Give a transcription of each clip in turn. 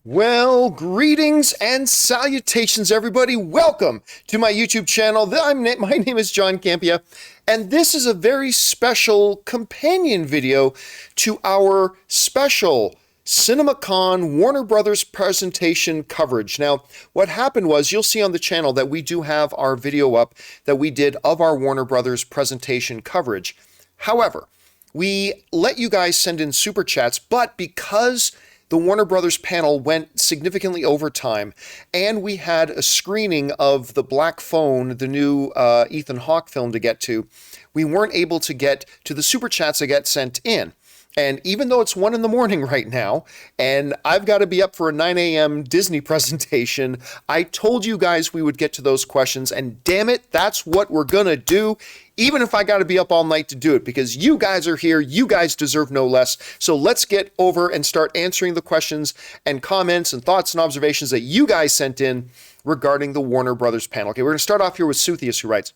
Well, greetings and salutations, everybody. Welcome to my YouTube channel. My name is John Campea, and this is a very special companion video to our special CinemaCon Warner Brothers presentation coverage. Now, what happened was, you'll see on the channel that we do have our video up that we did of our Warner Brothers presentation coverage. However, we let you guys send in super chats, but because the Warner Brothers panel went significantly over time, and we had a screening of The Black Phone, the new Ethan Hawke film to get to, we weren't able to get to the super chats that get sent in. And even though it's 1 a.m. right now, and I've got to be up for a 9 a.m. Disney presentation, I told you guys we would get to those questions, and damn it, that's what we're gonna do, even if I got to be up all night to do it, because you guys are here, you guys deserve no less. So let's get over and start answering the questions and comments and thoughts and observations that you guys sent in regarding the Warner Brothers panel. Okay, we're gonna start off here with Suthius, who writes,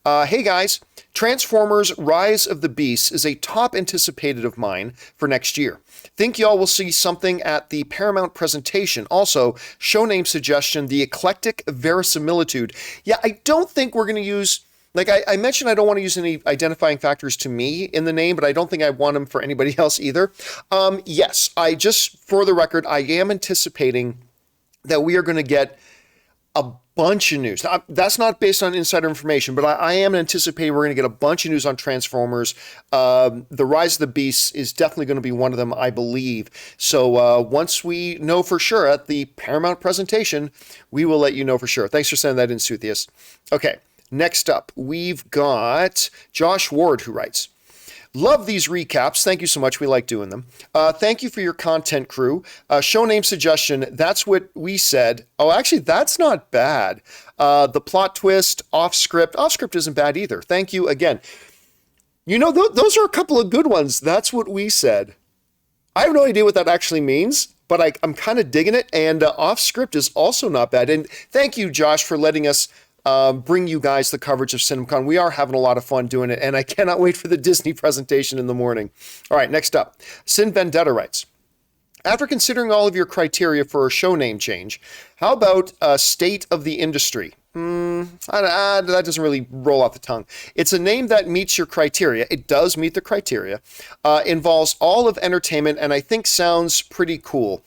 hey guys, Transformers Rise of the Beasts is a top anticipated of mine for next year. Think y'all will see something at the Paramount presentation. Also, show name suggestion, the eclectic verisimilitude. Yeah, I don't think we're going to use, like I mentioned, I don't want to use any identifying factors to me in the name, but I don't think I want them for anybody else either. Yes, for the record, I am anticipating that we are going to get a bunch of news. Now, that's not based on insider information, but I am anticipating we're going to get a bunch of news on Transformers. The Rise of the Beasts is definitely going to be one of them, I believe. So once we know for sure at the Paramount presentation, we will let you know for sure. Thanks for sending that in, Suthius. Okay, next up, we've got Josh Ward, who writes, love these recaps. Thank you so much. We like doing them. Thank you for your content crew. Show name suggestion. That's what we said. Oh, actually, that's not bad. The plot twist, off script. Off script isn't bad either. Thank you again. You know, those are a couple of good ones. That's what we said. I have no idea what that actually means, but I'm kind of digging it. And off script is also not bad. And thank you, Josh, for letting us bring you guys the coverage of CinemaCon. We are having a lot of fun doing it, and I cannot wait for the Disney presentation in the morning. All right, next up, Sin Vendetta writes, after considering all of your criteria for a show name change, how about state of the industry? That doesn't really roll off the tongue. It's a name that meets your criteria. It does meet the criteria. Involves all of entertainment, and I think sounds pretty cool.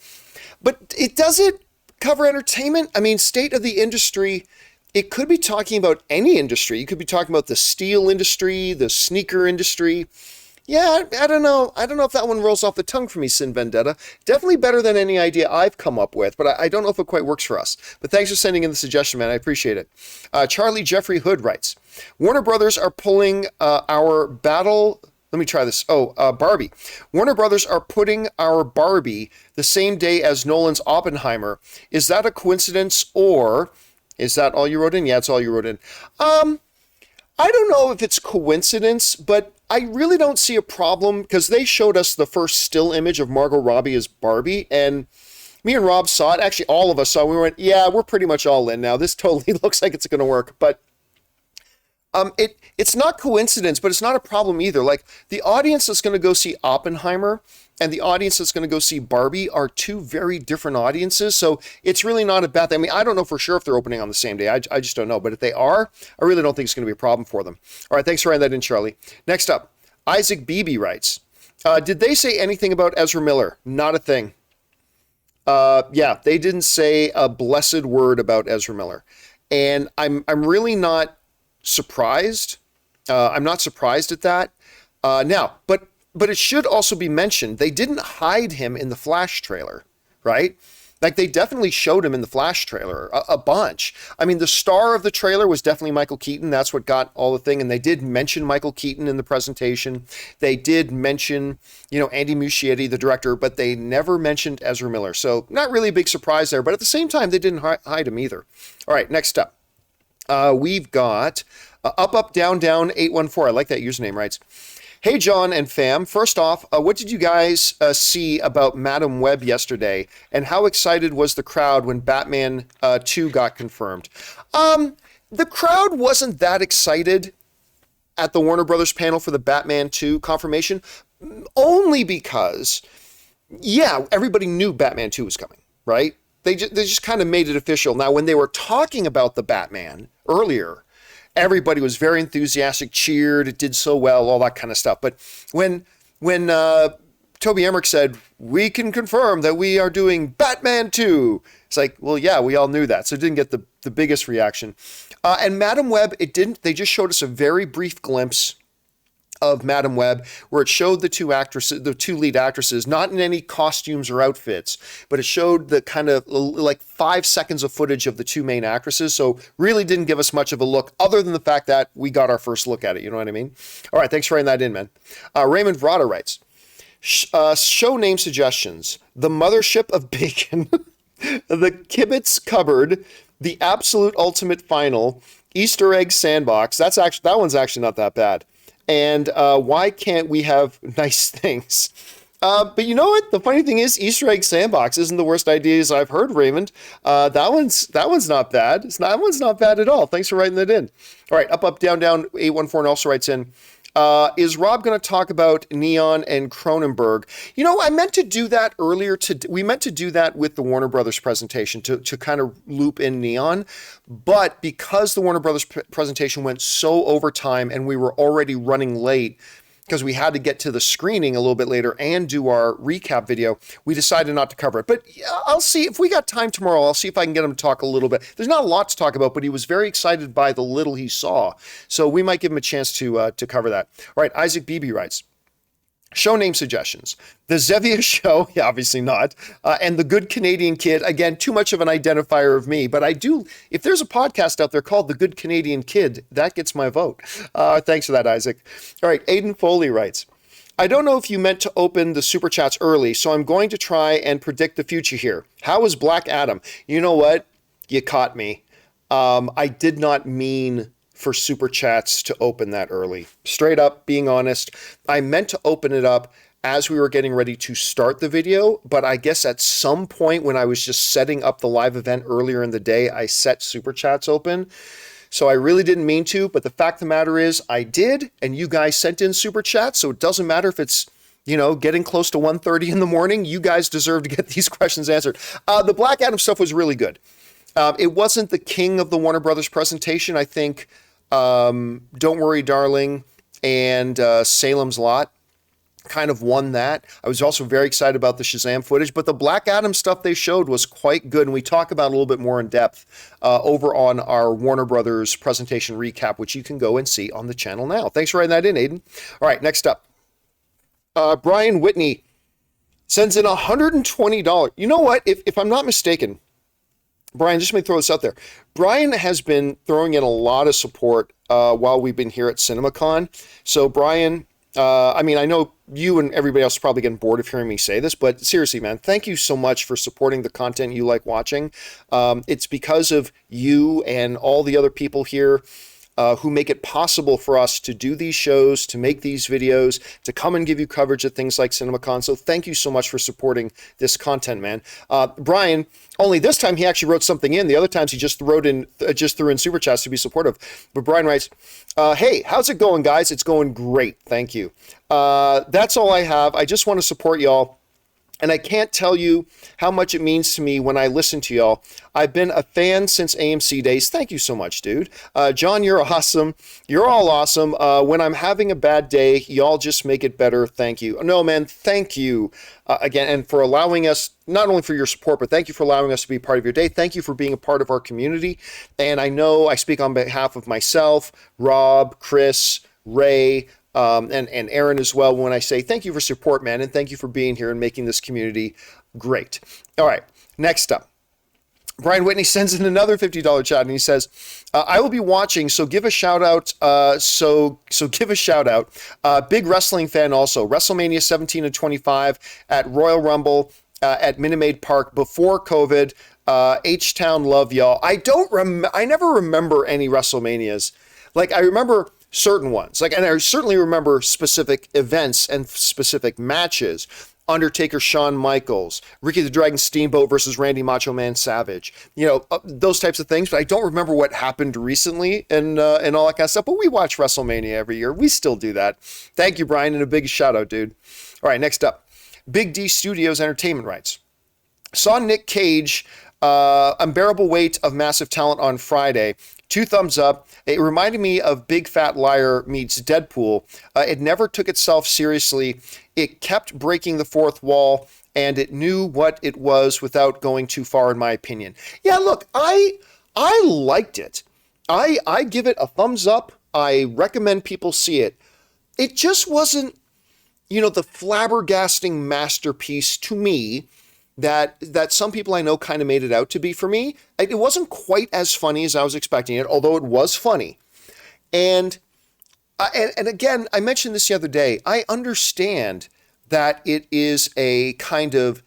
But it doesn't cover entertainment. I mean, state of the industry, it could be talking about any industry. You could be talking about the steel industry, the sneaker industry. Yeah, I don't know. I don't know if that one rolls off the tongue for me, Sin Vendetta. Definitely better than any idea I've come up with, but I don't know if it quite works for us. But thanks for sending in the suggestion, man. I appreciate it. Charlie Jeffrey Hood writes, Warner Brothers are pulling our battle... Let me try this. Barbie. Warner Brothers are putting our Barbie the same day as Nolan's Oppenheimer. Is that a coincidence, or... Is that all you wrote in? Yeah, it's all you wrote in. I don't know if it's coincidence, but I really don't see a problem, because they showed us the first still image of Margot Robbie as Barbie, and me and Rob saw it. Actually, all of us saw it. We went, yeah, we're pretty much all in now. This totally looks like it's going to work. But it's not coincidence, but it's not a problem either. Like, the audience that's going to go see Oppenheimer and the audience that's going to go see Barbie are two very different audiences, so it's really not a bad thing. I mean, I don't know for sure if they're opening on the same day. I just don't know, but if they are, I really don't think it's going to be a problem for them. All right, thanks for writing that in, Charlie. Next up, Isaac Beebe writes, did they say anything about Ezra Miller? Not a thing. Yeah, they didn't say a blessed word about Ezra Miller, and I'm really not surprised. I'm not surprised at that. Now, but it should also be mentioned, they didn't hide him in the Flash trailer, right? Like, they definitely showed him in the Flash trailer a bunch. I mean, the star of the trailer was definitely Michael Keaton. That's what got all the thing. And they did mention Michael Keaton in the presentation. They did mention, Andy Muschietti, the director, but they never mentioned Ezra Miller. So not really a big surprise there, but at the same time, they didn't hide him either. All right, next up. We've got Up, Down, Down 814. I like that username, writes, hey, John and fam. First off, what did you guys see about Madam Web yesterday? And how excited was the crowd when Batman 2 got confirmed? The crowd wasn't that excited at the Warner Brothers panel for the Batman 2 confirmation, only because, yeah, everybody knew Batman 2 was coming, right? They just kind of made it official. Now, when they were talking about the Batman earlier, everybody was very enthusiastic, cheered, it did so well, all that kind of stuff. But when Toby Emmerich said, we can confirm that we are doing Batman 2, it's like, well, yeah, we all knew that. So it didn't get the biggest reaction. And Madam Web, it didn't. They just showed us a very brief glimpse of Madam Web, where it showed the two lead actresses, not in any costumes or outfits, but it showed the kind of like 5 seconds of footage of the two main actresses. So really didn't give us much of a look, other than the fact that we got our first look at it. You know what I mean? All right, thanks for writing that in, man. Raymond Vrada writes, show name suggestions: The Mothership of Bacon, The Kibitz Cupboard, The Absolute Ultimate Final, Easter Egg Sandbox. That one's actually not that bad. And Why Can't We Have Nice Things? But you know what? The funny thing is, Easter Egg Sandbox isn't the worst ideas I've heard, Raymond. That one's not bad. That one's not bad at all. Thanks for writing that in. All right, up, down, 814 also writes in, is Rob going to talk about Neon and Cronenberg? You know, I meant to do that earlier. We meant to do that with the Warner Brothers presentation to kind of loop in Neon. But because the Warner Brothers presentation went so over time and we were already running late, because we had to get to the screening a little bit later and do our recap video, we decided not to cover it. But I'll see if we got time tomorrow. I'll see if I can get him to talk a little bit. There's not a lot to talk about, but he was very excited by the little he saw. So we might give him a chance to cover that. All right, Isaac Beebe writes, show name suggestions: The Zevia Show, yeah, obviously not, and The Good Canadian Kid. Again, too much of an identifier of me, but I do, if there's a podcast out there called The Good Canadian Kid, that gets my vote. Thanks for that, Isaac. All right, Aiden Foley writes, I don't know if you meant to open the Super Chats early, so I'm going to try and predict the future here. How is Black Adam? You know what? You caught me. I did not mean for Super Chats to open that early. Straight up, being honest, I meant to open it up as we were getting ready to start the video, but I guess at some point when I was just setting up the live event earlier in the day, I set Super Chats open. So I really didn't mean to, but the fact of the matter is I did, and you guys sent in Super Chats, so it doesn't matter if it's, you know, getting close to 1:30 in the morning. You guys deserve to get these questions answered. The Black Adam stuff was really good. It wasn't the king of the Warner Brothers presentation. I think Don't Worry, Darling and Salem's Lot kind of won that. I was also very excited about the Shazam footage, but the Black Adam stuff they showed was quite good, and we talk about it a little bit more in depth over on our Warner Brothers presentation recap, which you can go and see on the channel now. Thanks for writing that in, Aiden. All right, next up. Brian Whitney sends in $120. You know what? If I'm not mistaken, Brian, just let me throw this out there. Brian has been throwing in a lot of support while we've been here at CinemaCon. So Brian, I mean, I know you and everybody else is probably getting bored of hearing me say this, but seriously, man, thank you so much for supporting the content you like watching. It's because of you and all the other people here who make it possible for us to do these shows, to make these videos, to come and give you coverage at things like CinemaCon. So thank you so much for supporting this content, man. Brian, only this time he actually wrote something in. The other times he just threw in Super Chats to be supportive. But Brian writes, hey, how's it going, guys? It's going great. Thank you. That's all I have. I just want to support y'all. And I can't tell you how much it means to me when I listen to y'all. I've been a fan since AMC days. Thank you so much, dude. John, you're awesome. You're all awesome. When I'm having a bad day, y'all just make it better. Thank you. No, man, thank you again. And for allowing us, not only for your support, but thank you for allowing us to be part of your day. Thank you for being a part of our community. And I know I speak on behalf of myself, Rob, Chris, Ray, and Aaron as well, when I say thank you for support, man, and thank you for being here and making this community great. All right, next up. Brian Whitney sends in another $50 chat, and he says, I will be watching, so give a shout out. So give a shout out. Big wrestling fan also. WrestleMania 17 and 25 at Royal Rumble at Minute Maid Park before COVID. H-Town, love y'all. I never remember any WrestleManias. Like, I remember certain ones, and I certainly remember specific events and specific matches. Undertaker, Shawn Michaels, Ricky the Dragon Steamboat versus Randy Macho Man Savage, those types of things. But I don't remember what happened recently and all that kind of stuff. But we watch WrestleMania every year. We still do that. Thank you, Brian, and a big shout out, dude. All right, next up, Big D Studios Entertainment writes, Saw Nick Cage, Unbearable Weight of Massive Talent on Friday. 2 thumbs up. It reminded me of Big Fat Liar meets Deadpool. It never took itself seriously. It kept breaking the fourth wall, and it knew what it was without going too far, in my opinion. Yeah, look, I liked it. I give it a thumbs up. I recommend people see it. It just wasn't, the flabbergasting masterpiece to me that some people I know kind of made it out to be. For me, it wasn't quite as funny as I was expecting it, although it was funny. And and again, I mentioned this the other day. I understand that it is a kind of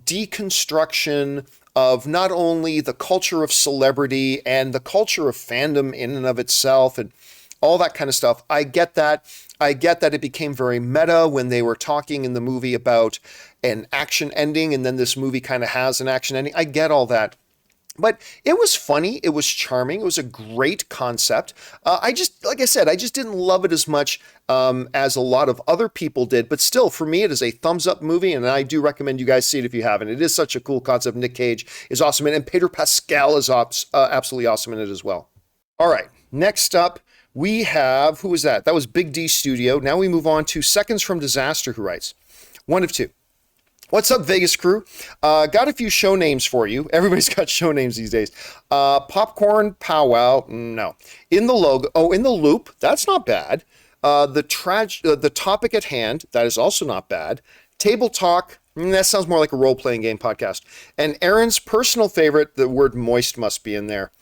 deconstruction of not only the culture of celebrity and the culture of fandom in and of itself and all that kind of stuff. I get that. I get that it became very meta when they were talking in the movie about an action ending, and then this movie kind of has an action ending. I get all that. But it was funny. It was charming. It was a great concept. Like I said, I just didn't love it as much as a lot of other people did. But still, for me, it is a thumbs up movie, and I do recommend you guys see it if you haven't. It is such a cool concept. Nick Cage is awesome in it, and Pedro Pascal is absolutely awesome in it as well. All right, next up, we have, who was that? That was Big D Studio. Now we move on to Seconds from Disaster, who writes, one of two. What's up, Vegas crew? Got a few show names for you. Everybody's got show names these days. Popcorn Powwow, no. In the Logo, In the Loop, that's not bad. The Topic at Hand, that is also not bad. Table Talk, that sounds more like a role-playing game podcast. And Aaron's personal favorite, the word moist must be in there.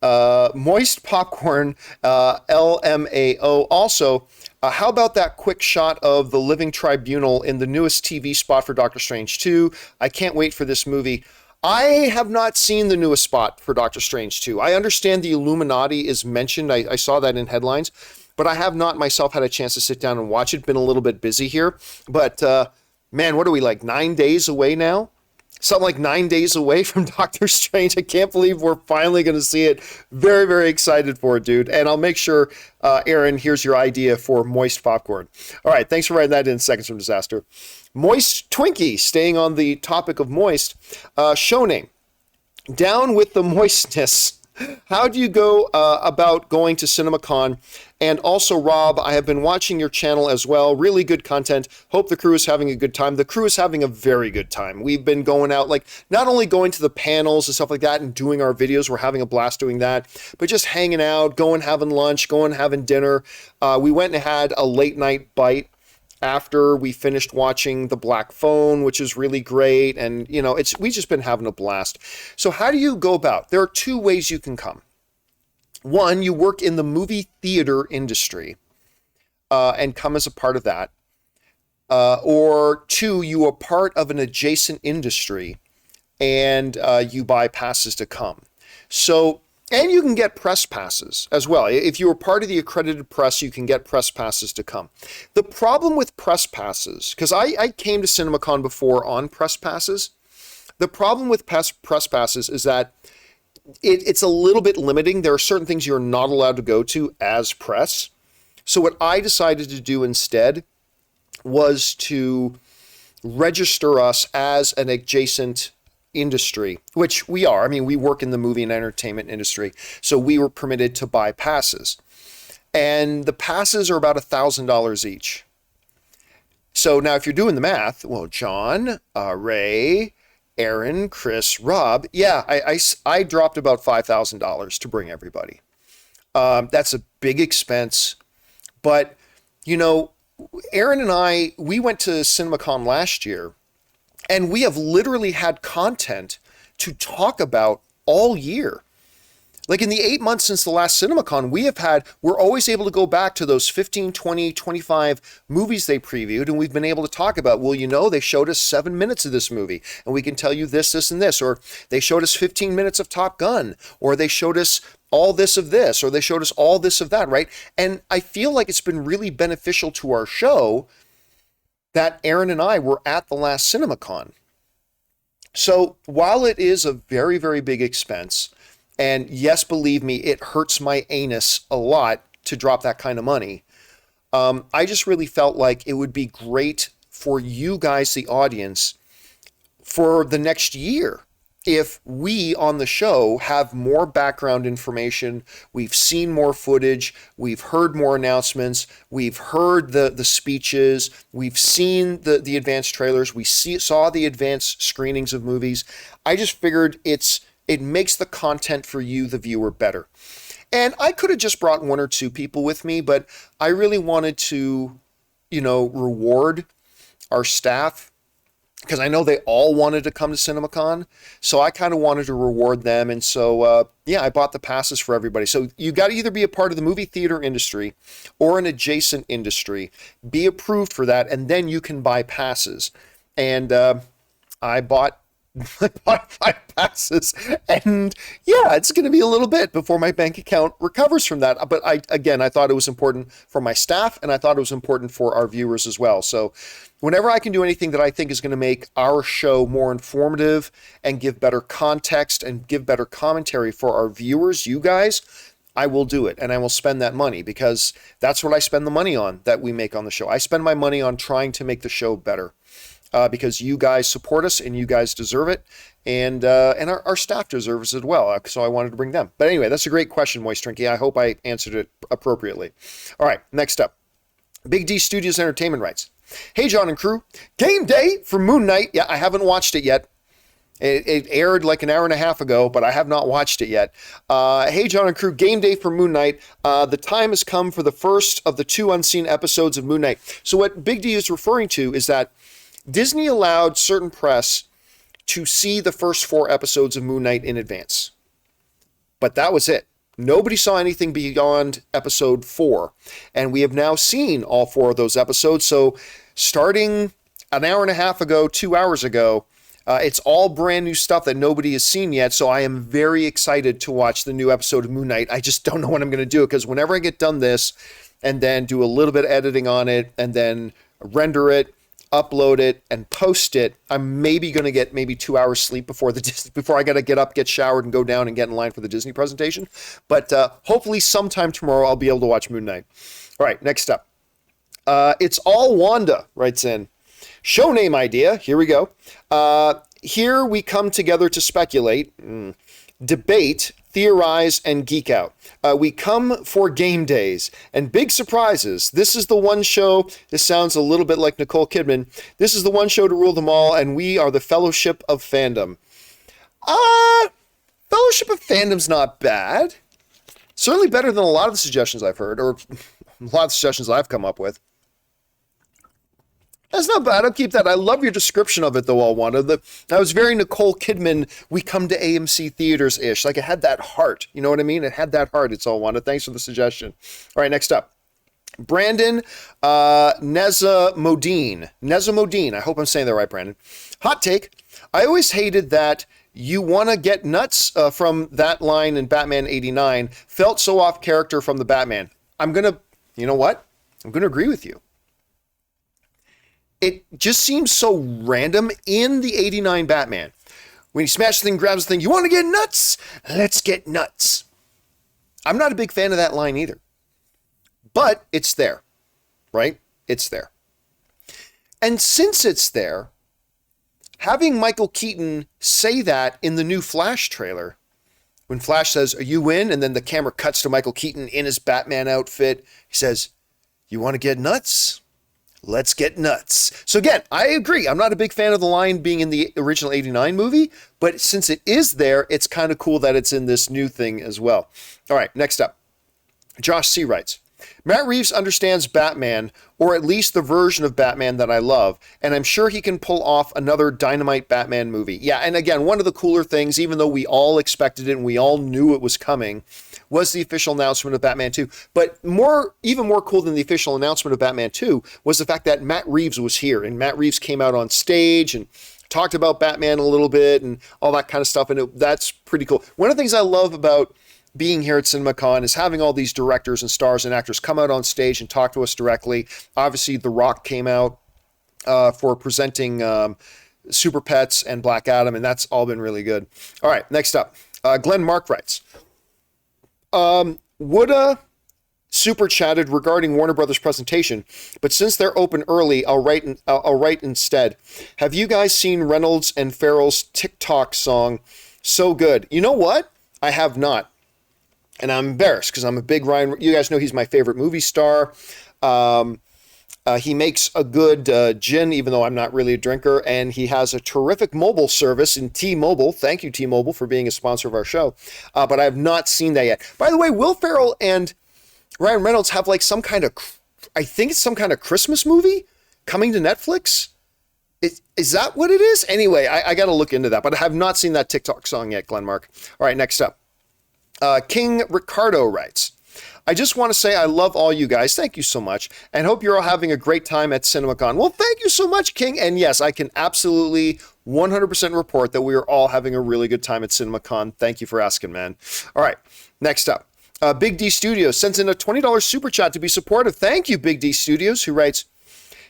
Moist Popcorn, LMAO. Also, how about that quick shot of the Living Tribunal in the newest TV spot for Doctor Strange 2? I can't wait for this movie. I have not seen the newest spot for Doctor Strange 2. I understand the Illuminati is mentioned. I saw that in headlines, but I have not myself had a chance to sit down and watch it. Been a little bit busy here, but man, what are we, like 9 days away now? Something like 9 days away from Doctor Strange. I can't believe we're finally going to see it. Very, very excited for it, dude. And I'll make sure, Aaron, here's your idea for moist popcorn. All right, thanks for writing that in, Seconds from Disaster. Moist Twinkie, staying on the topic of moist. Show name, Down with the Moistness. How do you go about going to CinemaCon? And also, Rob, I have been watching your channel as well. Really good content. Hope the crew is having a good time. The crew is having a very good time. We've been going out, like, not only going to the panels and stuff like that and doing our videos, we're having a blast doing that, but just hanging out, going having lunch, going having dinner. We went and had a late night bite after we finished watching The Black Phone, which is really great. And, we've just been having a blast. So how do you go about? There are two ways you can come. One, you work in the movie theater industry and come as a part of that. Or two, you are part of an adjacent industry and you buy passes to come. So, and you can get press passes as well. If you are part of the accredited press, you can get press passes to come. The problem with press passes, because I came to CinemaCon before on press passes, the problem with press passes is that it's a little bit limiting. There are certain things you're not allowed to go to as press. So what I decided to do instead was to register us as an adjacent industry, which we are. I mean, we work in the movie and entertainment industry, so we were permitted to buy passes. And the passes are about $1,000 each. So now if you're doing the math, well, John, Ray, Aaron, Chris, Rob, yeah, I dropped about $5,000 to bring everybody. That's a big expense, but Aaron and I, we went to CinemaCon last year, and we have literally had content to talk about all year. Like in the 8 months since the last CinemaCon, we're always able to go back to those 15, 20, 25 movies they previewed, and we've been able to talk about, well, they showed us 7 minutes of this movie, and we can tell you this, this, and this, or they showed us 15 minutes of Top Gun, or they showed us all this of this, or they showed us all this of that, right? And I feel like it's been really beneficial to our show that Aaron and I were at the last CinemaCon. So while it is a very, very big expense, and yes, believe me, it hurts my anus a lot to drop that kind of money, I just really felt like it would be great for you guys, the audience, for the next year if we on the show have more background information, we've seen more footage, we've heard more announcements, we've heard the speeches, we've seen the advanced trailers, saw the advanced screenings of movies. I just figured it makes the content for you, the viewer, better. And I could have just brought one or two people with me, but I really wanted to, reward our staff, because I know they all wanted to come to CinemaCon, so I kind of wanted to reward them, and so, I bought the passes for everybody. So you got to either be a part of the movie theater industry or an adjacent industry, be approved for that, and then you can buy passes. And I bought 5 passes, and it's going to be a little bit before my bank account recovers from that. But I thought it was important for my staff, and I thought it was important for our viewers as well. So whenever I can do anything that I think is going to make our show more informative and give better context and give better commentary for our viewers, you guys, I will do it, and I will spend that money, because that's what I spend the money on that we make on the show. I spend my money on trying to make the show better. Because you guys support us and you guys deserve it, and our staff deserves it as well. So I wanted to bring them. But anyway, that's a great question, Moist Trinky. I hope I answered it appropriately. All right, next up. Big D Studios Entertainment writes, "Hey, John and crew, game day for Moon Knight." Yeah, I haven't watched it yet. It aired like an hour and a half ago, but I have not watched it yet. Hey, John and crew, game day for Moon Knight. The time has come for the first of the 2 unseen episodes of Moon Knight. So what Big D is referring to is that Disney allowed certain press to see the first 4 episodes of Moon Knight in advance. But that was it. Nobody saw anything beyond episode 4. And we have now seen all 4 of those episodes. So starting an hour and a half ago, 2 hours ago, it's all brand new stuff that nobody has seen yet. So I am very excited to watch the new episode of Moon Knight. I just don't know when I'm going to do it, because whenever I get done this and then do a little bit of editing on it and then render it, upload it, and post it, I'm maybe going to get 2 hours sleep before I got to get up, get showered, and go down and get in line for the Disney presentation. But hopefully sometime tomorrow I'll be able to watch Moon Knight. All right, next up. It's All Wanda writes in. Show name idea. Here we go. Here we come together to speculate, debate, theorize, and geek out. We come for game days and big surprises. This is the one show, this sounds a little bit like Nicole Kidman, this is the one show to rule them all, and we are the Fellowship of Fandom. Fellowship of Fandom's not bad. Certainly better than a lot of the suggestions I've heard, or a lot of the suggestions I've come up with. That's not bad. I'll keep that. I love your description of it, though, All Wanda. That was very Nicole Kidman, we come to AMC theaters-ish. Like, it had that heart. You know what I mean? It had that heart. It's All Wanda. Thanks for the suggestion. All right, next up. Brandon Nezamodine. Nezamodine. I hope I'm saying that right, Brandon. Hot take. I always hated that "you wanna get nuts" from that line in Batman 89. Felt so off character from the Batman. You know what? I'm going to agree with you. It just seems so random in the 89 Batman. When he smashes the thing, grabs the thing, "you want to get nuts? Let's get nuts." I'm not a big fan of that line either. But it's there, right? It's there. And since it's there, having Michael Keaton say that in the new Flash trailer, when Flash says, "Are you in?" and then the camera cuts to Michael Keaton in his Batman outfit, he says, "You want to get nuts? Let's get nuts." So again, I agree. I'm not a big fan of the line being in the original 89 movie, but since it is there, it's kind of cool that it's in this new thing as well. All right, next up. Josh C. writes, Matt Reeves understands Batman, or at least the version of Batman that I love, and I'm sure he can pull off another dynamite Batman movie. Yeah, and again, one of the cooler things, even though we all expected it and we all knew it was coming, was the official announcement of Batman 2. But even more cool than the official announcement of Batman 2 was the fact that Matt Reeves was here, and Matt Reeves came out on stage and talked about Batman a little bit and all that kind of stuff, and that's pretty cool. One of the things I love about being here at CinemaCon is having all these directors and stars and actors come out on stage and talk to us directly. Obviously, The Rock came out for presenting Super Pets and Black Adam, and that's all been really good. All right, next up. Glenn Mark writes, woulda super chatted regarding Warner Brothers presentation, but since they're open early, I'll write instead. Have you guys seen Reynolds and Farrell's TikTok song? So good. You know what? I have not. And I'm embarrassed because I'm a big Ryan. You guys know he's my favorite movie star. He makes a good gin, even though I'm not really a drinker. And he has a terrific mobile service in T-Mobile. Thank you, T-Mobile, for being a sponsor of our show. But I have not seen that yet. By the way, Will Ferrell and Ryan Reynolds have like some kind of, I think it's some kind of Christmas movie coming to Netflix. Is that what it is? Anyway, I got to look into that. But I have not seen that TikTok song yet, Glenmark. All right, next up. King Ricardo writes, I just want to say I love all you guys. Thank you so much. And hope you're all having a great time at CinemaCon. Well, thank you so much, King. And yes, I can absolutely 100% report that we are all having a really good time at CinemaCon. Thank you for asking, man. All right, next up. Big D Studios sends in a $20 super chat to be supportive. Thank you, Big D Studios, who writes,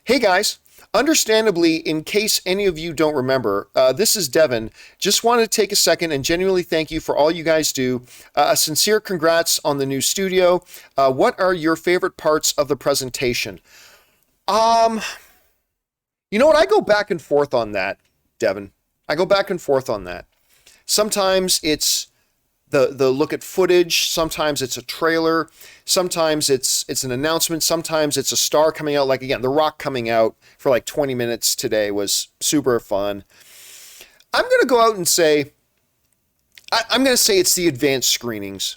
hey guys, understandably, in case any of you don't remember, this is Devin. Just wanted to take a second and genuinely thank you for all you guys do. A sincere congrats on the new studio. What are your favorite parts of the presentation? You know what? I go back and forth on that, Devin. I go back and forth on that. Sometimes it's the look at footage, sometimes it's a trailer, sometimes it's an announcement, sometimes it's a star coming out. Like again, The Rock coming out for like 20 minutes today was super fun. I'm going to go out and say, I'm going to say it's the advanced screenings.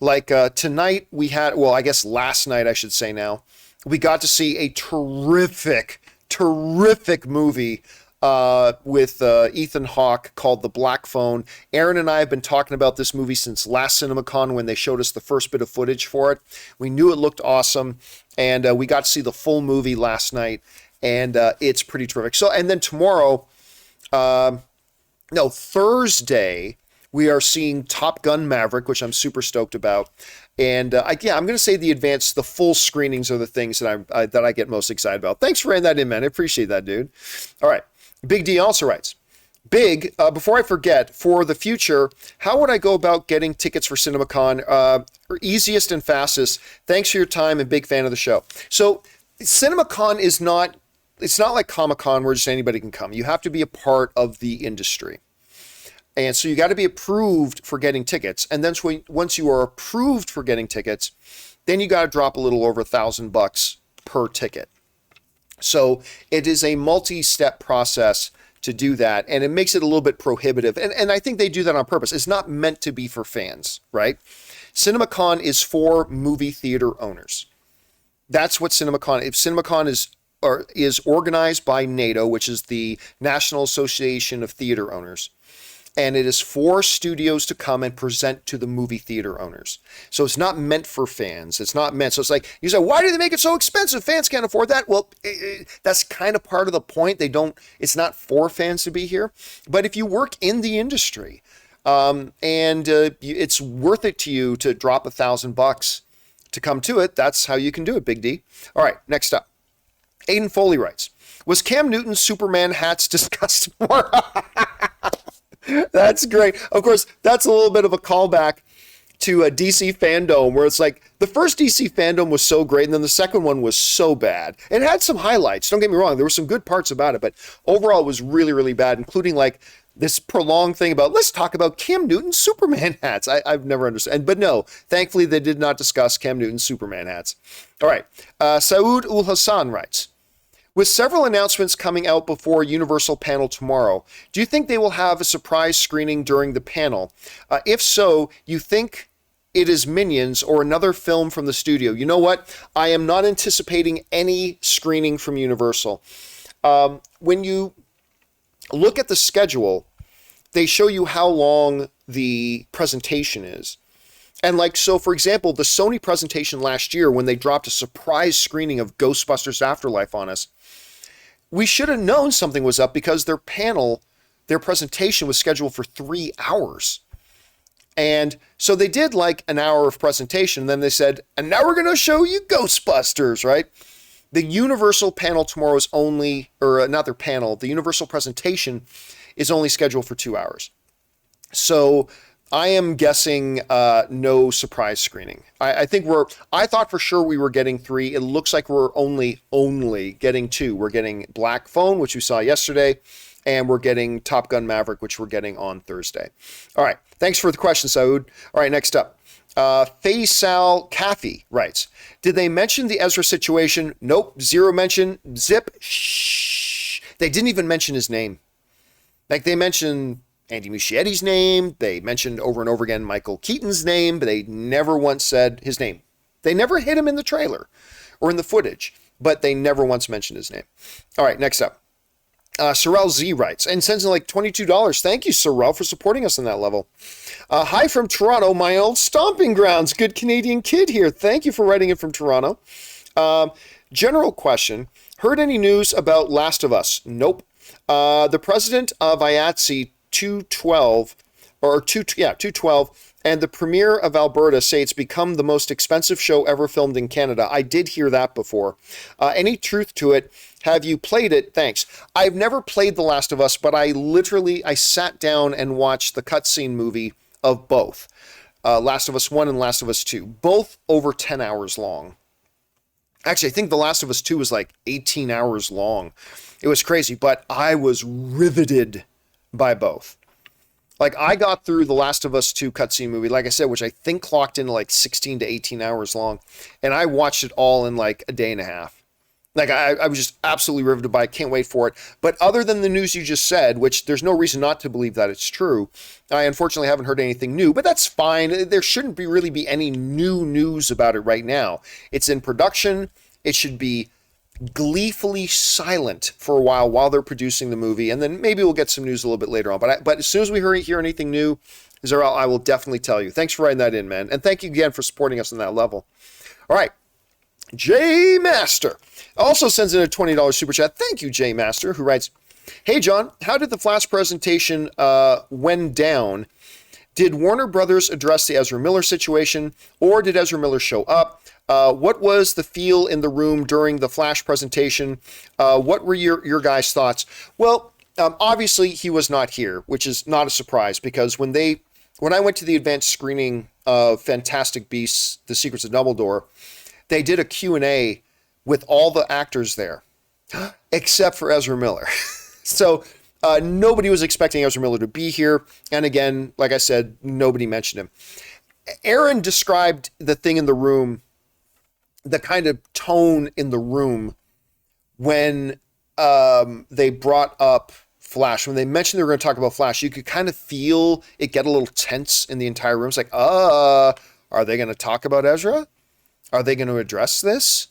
Like tonight we had, well, I guess last night I should say now, we got to see a terrific movie with Ethan Hawke called The Black Phone. Aaron and I have been talking about this movie since last CinemaCon when they showed us the first bit of footage for it. We knew it looked awesome, and we got to see the full movie last night, and it's pretty terrific. So, and then tomorrow, Thursday, we are seeing Top Gun Maverick, which I'm super stoked about. And I'm going to say the full screenings are the things that I get most excited about. Thanks for writing that in, man. I appreciate that, dude. All right. Big D also writes, Big, before I forget, for the future, how would I go about getting tickets for CinemaCon? Easiest and fastest. Thanks for your time and big fan of the show. So CinemaCon is not, it's not like Comic-Con where just anybody can come. You have to be a part of the industry. And so you got to be approved for getting tickets. And then once you are approved for getting tickets, then you got to drop a little over $1,000 per ticket. So it is a multi-step process to do that, and it makes it a little bit prohibitive. And I think they do that on purpose. It's not meant to be for fans, right? CinemaCon is for movie theater owners. That's what CinemaCon is. CinemaCon is organized by NATO, which is the National Association of Theater Owners. And it is for studios to come and present to the movie theater owners. So it's not meant for fans. It's not meant. So it's like, you say, why do they make it so expensive? Fans can't afford that. Well, that's kind of part of the point. It's not for fans to be here. But if you work in the industry, it's worth it to you to drop $1,000 to come to it, that's how you can do it, Big D. All right, next up. Aiden Foley writes, was Cam Newton's Superman hats discussed more? That's great. Of course, that's a little bit of a callback to a DC Fandom, where it's like the first DC Fandom was so great, and then the second one was so bad. It had some highlights. Don't get me wrong. There were some good parts about it, but overall it was really, really bad, including like this prolonged thing about, let's talk about Cam Newton's Superman hats. I've never understood. But no, thankfully they did not discuss Cam Newton's Superman hats. All right. Saud Ul Hassan writes, with several announcements coming out before Universal panel tomorrow, do you think they will have a surprise screening during the panel? If so, you think it is Minions or another film from the studio? You know what? I am not anticipating any screening from Universal. When you look at the schedule, they show you how long the presentation is. And like, so for example, the Sony presentation last year, when they dropped a surprise screening of Ghostbusters Afterlife on us, we should have known something was up because their presentation was scheduled for 3 hours. And so they did like an hour of presentation, and then they said, and now we're going to show you Ghostbusters, right? The Universal panel tomorrow is only, or not their panel, the Universal presentation is only scheduled for 2 hours. So I am guessing no surprise screening. I thought for sure we were getting 3. It looks like we're only getting 2. We're getting Black Phone, which we saw yesterday, and we're getting Top Gun Maverick, which we're getting on Thursday. All right. Thanks for the question, Saud. All right, next up. Faisal Kafi writes, did they mention the Ezra situation? Nope. 0 mention. Zip. Shh. They didn't even mention his name. Like, they mentioned Andy Muschietti's name. They mentioned over and over again Michael Keaton's name, but they never once said his name. They never hit him in the trailer or in the footage, but they never once mentioned his name. All right, next up. Sorrel Z writes, and sends in like $22. Thank you, Sorrel, for supporting us on that level. Hi from Toronto, my old stomping grounds. Good Canadian kid here. Thank you for writing in from Toronto. General question. Heard any news about Last of Us? Nope. The president of IATSE 212, 212, and the premier of Alberta say it's become the most expensive show ever filmed in Canada. I did hear that before. Any truth to it? Have you played it? Thanks. I've never played The Last of Us, but I sat down and watched the cutscene movie of both. Last of Us 1 and Last of Us 2. Both over 10 hours long. Actually, I think The Last of Us 2 was like 18 hours long. It was crazy, but I was riveted by both. Like, I got through The Last of Us 2 cutscene movie, like I said, which I think clocked into like 16 to 18 hours long, and I watched it all in like a day and a half. Like, I was just absolutely riveted by it. Can't wait for it. But other than the news you just said, which there's no reason not to believe that it's true, I unfortunately haven't heard anything new, but that's fine. There shouldn't really be any new news about it right now. It's in production. It should be gleefully silent for a while they're producing the movie, and then maybe we'll get some news a little bit later on. But as soon as we hear anything new, Zarel, I will definitely tell you. Thanks for writing that in, man. And thank you again for supporting us on that level. All right. J Master also sends in a $20 super chat. Thank you, J Master, who writes, hey, John, how did the Flash presentation went down? Did Warner Brothers address the Ezra Miller situation, or did Ezra Miller show up? What was the feel in the room during the Flash presentation? What were your guys' thoughts? Well, obviously he was not here, which is not a surprise, because when I went to the advanced screening of Fantastic Beasts: The Secrets of Dumbledore, they did a Q&A with all the actors there, except for Ezra Miller. So nobody was expecting Ezra Miller to be here. And again, like I said, nobody mentioned him. Aaron described the thing in the room, the kind of tone in the room when they brought up Flash. When they mentioned they were going to talk about Flash, you could kind of feel it get a little tense in the entire room. It's like, are they going to talk about Ezra? Are they going to address this?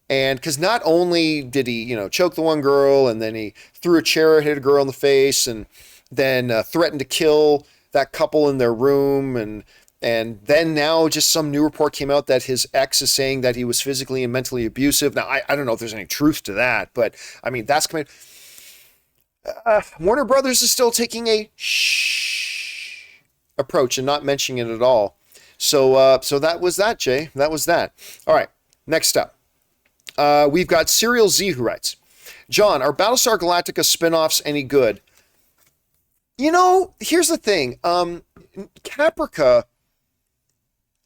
And because not only did he, choke the one girl, and then he threw a chair, hit a girl in the face, and then threatened to kill that couple in their room, and then now just some new report came out that his ex is saying that he was physically and mentally abusive. Now, I don't know if there's any truth to that, but I mean, that's coming. Warner Brothers is still taking a shh approach and not mentioning it at all. So that was that, Jay. That was that. All right, next up. We've got Serial Z who writes, John, are Battlestar Galactica spinoffs any good? Here's the thing. Caprica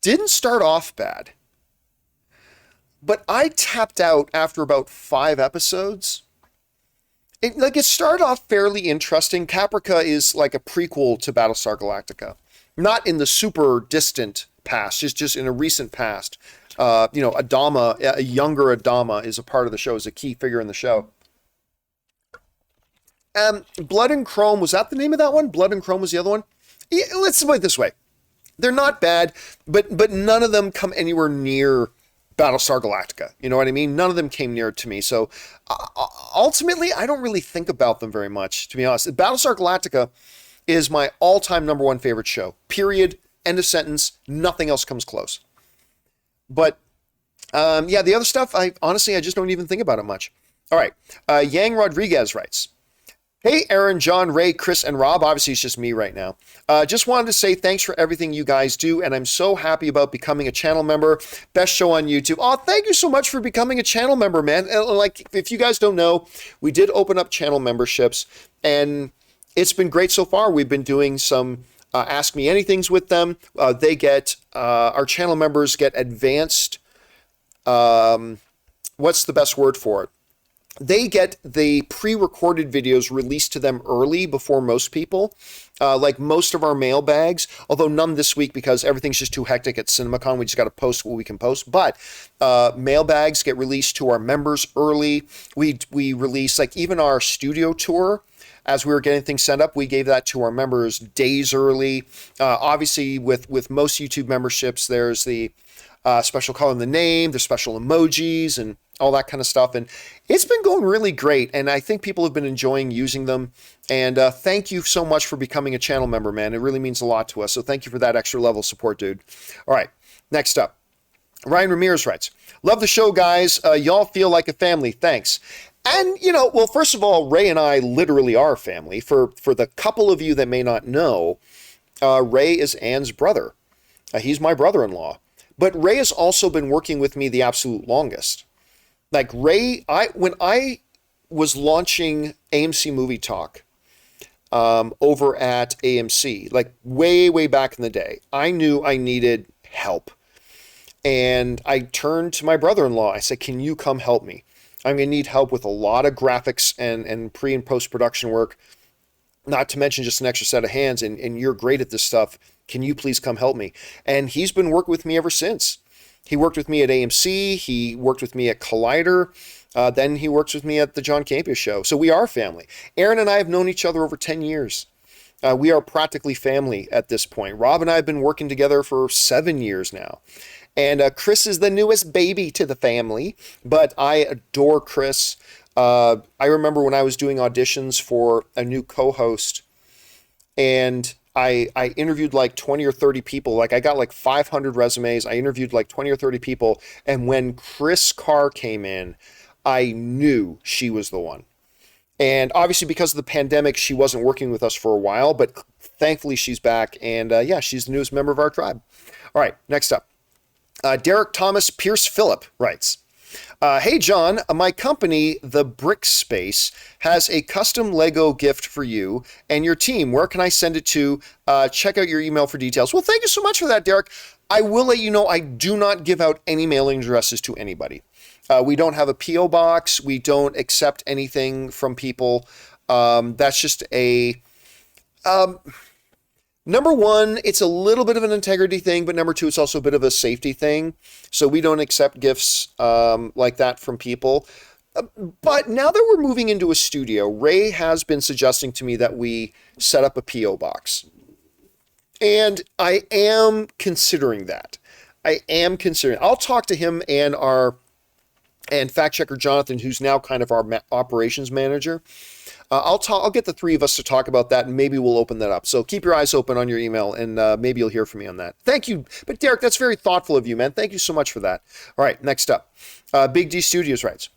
didn't start off bad, but I tapped out after about 5 episodes. It started off fairly interesting. Caprica is like a prequel to Battlestar Galactica. Not in the super distant past, just in a recent past. Adama, a younger Adama, is a part of the show, is a key figure in the show. Blood and Chrome, was that the name of that one? Blood and Chrome was the other one? Yeah, let's put it this way. They're not bad, but none of them come anywhere near Battlestar Galactica. You know what I mean? None of them came near it to me. So ultimately, I don't really think about them very much, to be honest. Battlestar Galactica is my all-time number 1 favorite show. Period. End of sentence. Nothing else comes close. But, the other stuff, I just don't even think about it much. All right. Yang Rodriguez writes, hey, Aaron, John, Ray, Chris, and Rob. Obviously, it's just me right now. Just wanted to say thanks for everything you guys do, and I'm so happy about becoming a channel member. Best show on YouTube. Oh, thank you so much for becoming a channel member, man. Like, if you guys don't know, we did open up channel memberships, and it's been great so far. We've been doing some Ask Me Anythings with them. They get, our channel members get advanced, what's the best word for it? They get the pre-recorded videos released to them early before most people, like most of our mailbags, although none this week because everything's just too hectic at CinemaCon. We just got to post what we can post. But mailbags get released to our members early. We release, like, even our studio tour. As we were getting things set up, we gave that to our members days early. Obviously, with most YouTube memberships, there's the special color in the name, there's special emojis, and all that kind of stuff. And it's been going really great. And I think people have been enjoying using them. And thank you so much for becoming a channel member, man. It really means a lot to us. So thank you for that extra level of support, dude. All right, next up. Ryan Ramirez writes, love the show, guys. Y'all feel like a family. Thanks. And, well, first of all, Ray and I literally are family. For the couple of you that may not know, Ray is Anne's brother. He's my brother-in-law. But Ray has also been working with me the absolute longest. Like Ray, when I was launching AMC Movie Talk over at AMC, like way back in the day, I knew I needed help. And I turned to my brother-in-law. I said, can you come help me? I'm going to need help with a lot of graphics and pre and post-production work, not to mention just an extra set of hands. And you're great at this stuff. Can you please come help me? And he's been working with me ever since. He worked with me at AMC. He worked with me at Collider. Then he works with me at the John Campea Show. So we are family. Aaron and I have known each other over 10 years. We are practically family at this point. Rob and I have been working together for 7 years now. And Chris is the newest baby to the family, but I adore Chris. I remember when I was doing auditions for a new co-host, and I interviewed like 20 or 30 people. Like I got like 500 resumes. I interviewed like 20 or 30 people. And when Chris Carr came in, I knew she was the one. And obviously because of the pandemic, she wasn't working with us for a while, but thankfully she's back. And yeah, she's the newest member of our tribe. All right, next up. Derek Thomas Pierce Phillip writes, hey, John, my company, The Brick Space, has a custom Lego gift for you and your team. Where can I send it to? Check out your email for details. Well, thank you so much for that, Derek. I will let you know I do not give out any mailing addresses to anybody. We don't have a P.O. box. We don't accept anything from people. That's just a... Number one, it's a little bit of an integrity thing, but number two, it's also a bit of a safety thing. So we don't accept gifts like that from people. But now that we're moving into a studio, Ray has been suggesting to me that we set up a P.O. box. And I am considering that. I'll talk to him and fact checker Jonathan, who's now kind of our operations manager. I'll get the three of us to talk about that, and maybe we'll open that up. So keep your eyes open on your email, and maybe you'll hear from me on that. Thank you. But Derek, that's very thoughtful of you, man. Thank you so much for that. All right, next up. Big D Studios writes,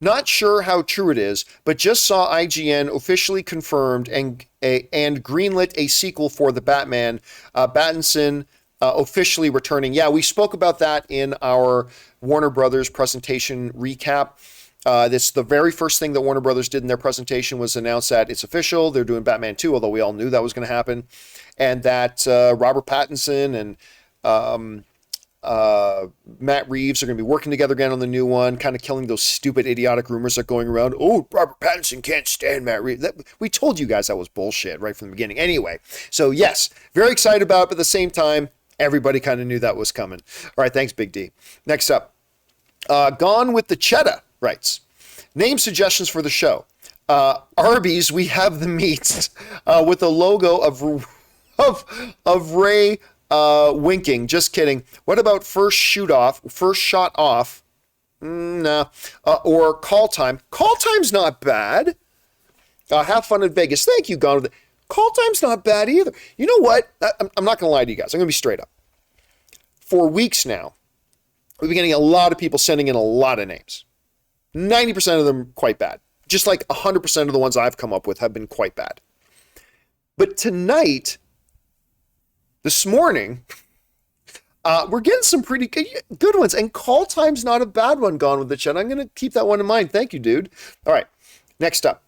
not sure how true it is, but just saw IGN officially confirmed and greenlit a sequel for the Batman. Pattinson officially returning. Yeah, we spoke about that in our Warner Brothers presentation recap. This the very first thing that Warner Brothers did in their presentation was announce that it's official. They're doing Batman 2, although we all knew that was going to happen. And that Robert Pattinson and Matt Reeves are going to be working together again on the new one, kind of killing those stupid, idiotic rumors that are going around. Oh, Robert Pattinson can't stand Matt Reeves. We told you guys that was bullshit right from the beginning. Anyway, so yes, very excited about it, but at the same time, everybody kind of knew that was coming. All right, thanks, Big D. Next up, Gone with the Cheddar writes, name suggestions for the show. Arby's, we have the meats with a logo of Ray winking. Just kidding. What about first shot off? No. Or call time. Call time's not bad. Have fun in Vegas. Thank you, Gone with it. Call time's not bad either. You know what? I'm not going to lie to you guys. I'm going to be straight up. For weeks now, we've been getting a lot of people sending in a lot of names. 90% of them quite bad. Just like 100% of the ones I've come up with have been quite bad. But tonight, this morning, we're getting some pretty good ones. And call time's not a bad one, Gone with the Chet. I'm going to keep that one in mind. Thank you, dude. All right. Next up,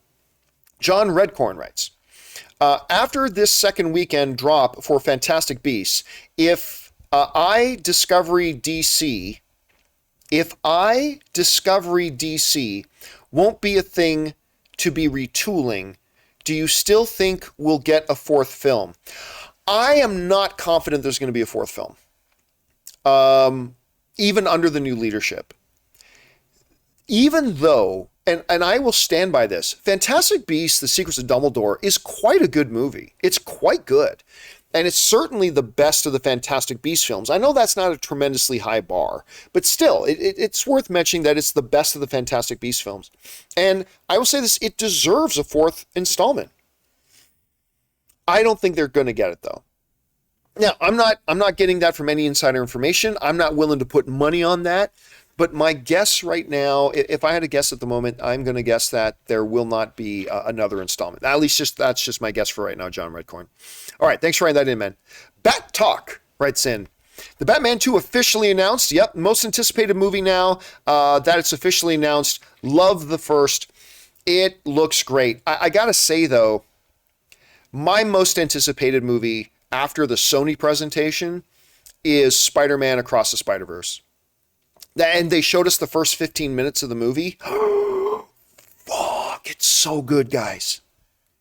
John Redcorn writes, After this second weekend drop for Fantastic Beasts, if I Discovery DC won't be a thing to be retooling, do you still think we'll get a fourth film? I am not confident there's going to be a fourth film, even under the new leadership. Even though, and I will stand by this, Fantastic Beasts: The Secrets of Dumbledore is quite a good movie. It's quite good. And it's certainly the best of the Fantastic Beasts films. I know that's not a tremendously high bar, but still, it's worth mentioning that it's the best of the Fantastic Beasts films. And I will say this, it deserves a fourth installment. I don't think they're going to get it, though. Now, I'm not getting that from any insider information. I'm not willing to put money on that. But my guess right now, if I had to guess at the moment, I'm going to guess that there will not be another installment. At least that's just my guess for right now, John Redcorn. All right, thanks for writing that in, man. Bat Talk writes in, the Batman 2 officially announced. Yep, most anticipated movie now that it's officially announced. Love the first. It looks great. I got to say, though, my most anticipated movie after the Sony presentation is Spider-Man Across the Spider-Verse. And they showed us the first 15 minutes of the movie. Fuck, it's so good, guys.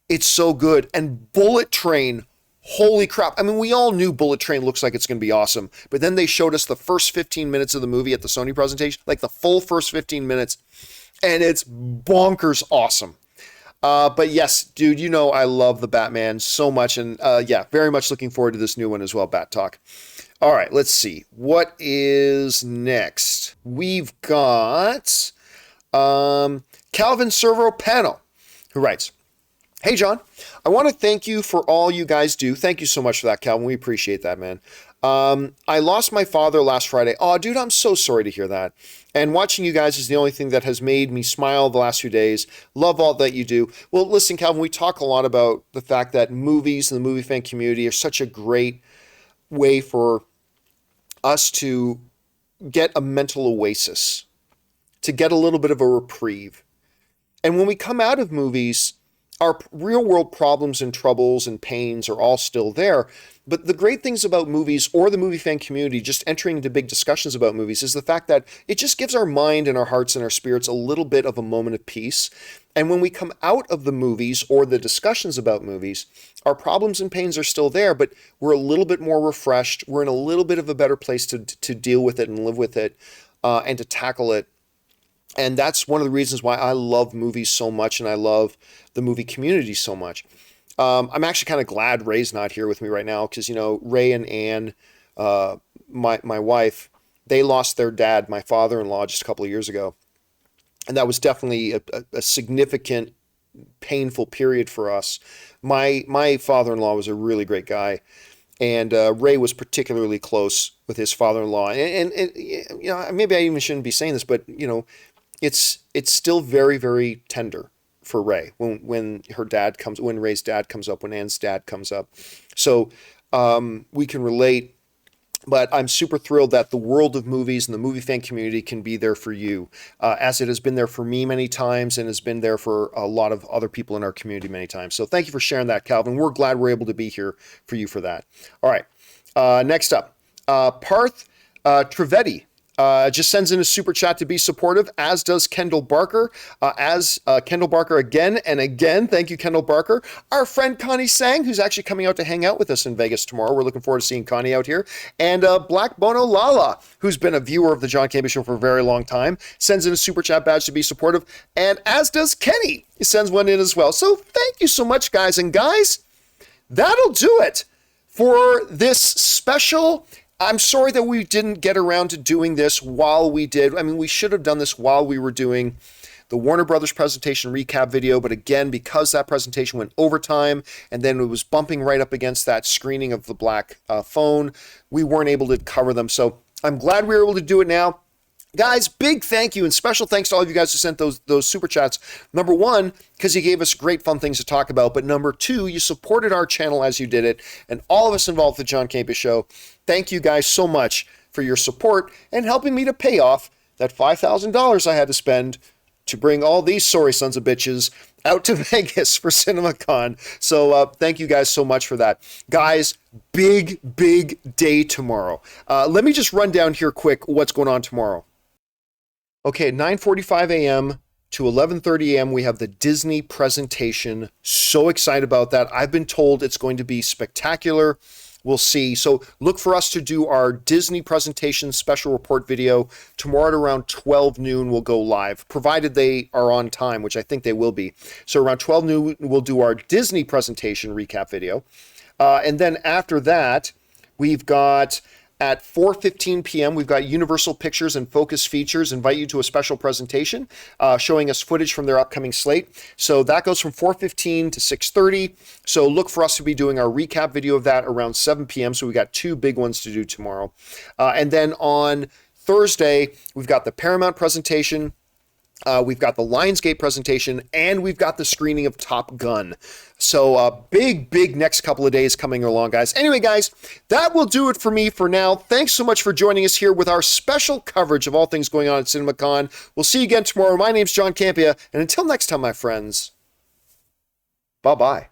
It's so good. And Bullet Train, holy crap. I mean, we all knew Bullet Train looks like it's going to be awesome. But then they showed us the first 15 minutes of the movie at the Sony presentation, like the full first 15 minutes. And it's bonkers awesome. But yes, dude, you know I love the Batman so much. And yeah, very much looking forward to this new one as well, Bat Talk. All right, let's see. What is next? We've got Calvin Servo Panel, who writes, hey, John, I want to thank you for all you guys do. Thank you so much for that, Calvin. We appreciate that, man. I lost my father last Friday. Oh, dude, I'm so sorry to hear that. And watching you guys is the only thing that has made me smile the last few days. Love all that you do. Well, listen, Calvin, we talk a lot about the fact that movies and the movie fan community are such a great way for us to get a mental oasis, to get a little bit of a reprieve. And when we come out of movies, our real world problems and troubles and pains are all still there. But the great things about movies or the movie fan community, just entering into big discussions about movies, is the fact that it just gives our mind and our hearts and our spirits a little bit of a moment of peace. And when we come out of the movies or the discussions about movies, our problems and pains are still there, but we're a little bit more refreshed. We're in a little bit of a better place to deal with it and live with it and to tackle it. And that's one of the reasons why I love movies so much and I love the movie community so much. I'm actually kind of glad Ray's not here with me right now because, you know, Ray and Ann, my wife, they lost their dad, my father-in-law, just a couple of years ago. And that was definitely a significant, painful period for us. My father-in-law was a really great guy. And Ray was particularly close with his father-in-law. And you know, maybe I even shouldn't be saying this, but, you know, it's still very, very tender for Ray when Ray's dad comes up, when Ann's dad comes up. So we can relate, but I'm super thrilled that the world of movies and the movie fan community can be there for you, as it has been there for me many times and has been there for a lot of other people in our community many times. So thank you for sharing that, Calvin. We're glad we're able to be here for you for that. All right. Next up, Parth Trivedi. Just sends in a super chat to be supportive, as does Kendall Barker. Kendall Barker again and again. Thank you, Kendall Barker. Our friend Connie Sang, who's actually coming out to hang out with us in Vegas tomorrow. We're looking forward to seeing Connie out here. And Black Bono Lala, who's been a viewer of the John Campea Show for a very long time, sends in a super chat badge to be supportive. And as does Kenny. He sends one in as well. So thank you so much, guys. And guys, that'll do it for this special. I'm sorry that we didn't get around to doing this while we did. I mean, we should have done this while we were doing the Warner Brothers presentation recap video. But again, because that presentation went overtime and then it was bumping right up against that screening of the Black Phone, we weren't able to cover them. So I'm glad we were able to do it now. Guys, big thank you and special thanks to all of you guys who sent those super chats. Number one, because you gave us great fun things to talk about. But number two, you supported our channel as you did it. And all of us involved with the John Campea Show, thank you guys so much for your support and helping me to pay off that $5,000 I had to spend to bring all these sorry sons of bitches out to Vegas for CinemaCon. So thank you guys so much for that. Guys, big day tomorrow. Let me just run down here quick what's going on tomorrow. Okay, 9:45 a.m. to 11:30 a.m. we have the Disney presentation. So excited about that. I've been told it's going to be spectacular. We'll see. So look for us to do our Disney presentation special report video tomorrow at around 12 noon. We'll go live, provided they are on time, which I think they will be. So around 12 noon, we'll do our Disney presentation recap video. And then after that, we've got at 4:15 p.m., we've got Universal Pictures and Focus Features invite you to a special presentation showing us footage from their upcoming slate. So that goes from 4:15 to 6:30. So look for us to be doing our recap video of that around 7 p.m. So we got two big ones to do tomorrow. And then on Thursday, we've got the Paramount presentation. We've got the Lionsgate presentation, and we've got the screening of Top Gun. So big next couple of days coming along, guys. Anyway, guys, that will do it for me for now. Thanks so much for joining us here with our special coverage of all things going on at CinemaCon. We'll see you again tomorrow. My name's John Campea, and until next time, my friends, bye-bye.